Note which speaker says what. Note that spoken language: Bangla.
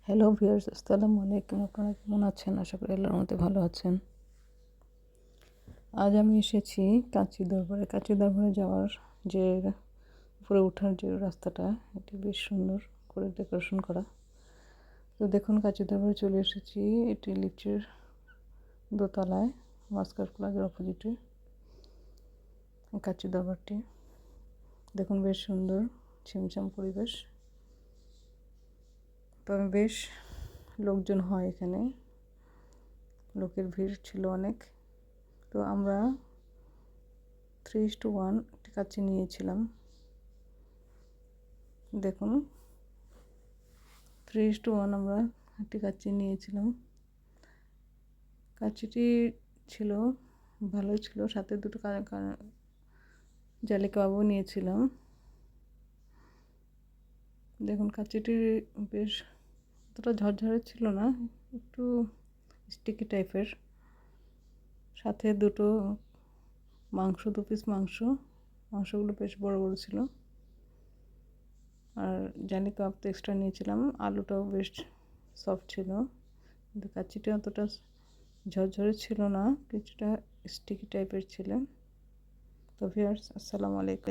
Speaker 1: হ্যালো ভিউয়ার্স, আসসালামু আলাইকুম। আপনারা কেমন আছেন? আশা করি আল্লাহর রহমতে ভালো আছেন। আজ আমি এসেছি কাঁচি দরবারে। কাঁচি দরবারে যাওয়ার যে উপরে ওঠার যে রাস্তাটা, এটি বেশ সুন্দর করে ডেকোরেশন করা। তো দেখুন, কাঁচি দরবারে চলে এসেছি। এটি লিফটের দোতলায়, মাস্কার প্লাজার অপোজিটে কাঁচি দরবারটি। দেখুন, বেশ সুন্দর ছিমছাম পরিবেশ। তবে বেশ লোকজন হয় এখানে, লোকের ভিড় ছিল অনেক। তো আমরা 3:1 একটি কাঁচি নিয়েছিলাম। দেখুন, 3:1 আমরা একটি কাঁচি নিয়েছিলাম। কাঁচিটি ছিল ভালোই ছিল, সাথে দুটো জালি কাবাবও নিয়েছিলাম। দেখুন, কাঁচিটি বেশ অতটা ঝরঝরে ছিল না, একটু স্টিকি টাইপের। সাথে দুটো মাংস, 2 পিস মাংসগুলো বেশ বড় বড় ছিল। আর জালি কাবাব তো এক্সট্রা নিয়েছিলাম। আলুটাও বেশ সফট ছিল, কিন্তু কাচ্চিটা অতটা ঝরঝরে ছিল না, কিছুটা স্টিকি টাইপের ছিল। তো ভিউয়ার্স, আসসালামু আলাইকুম।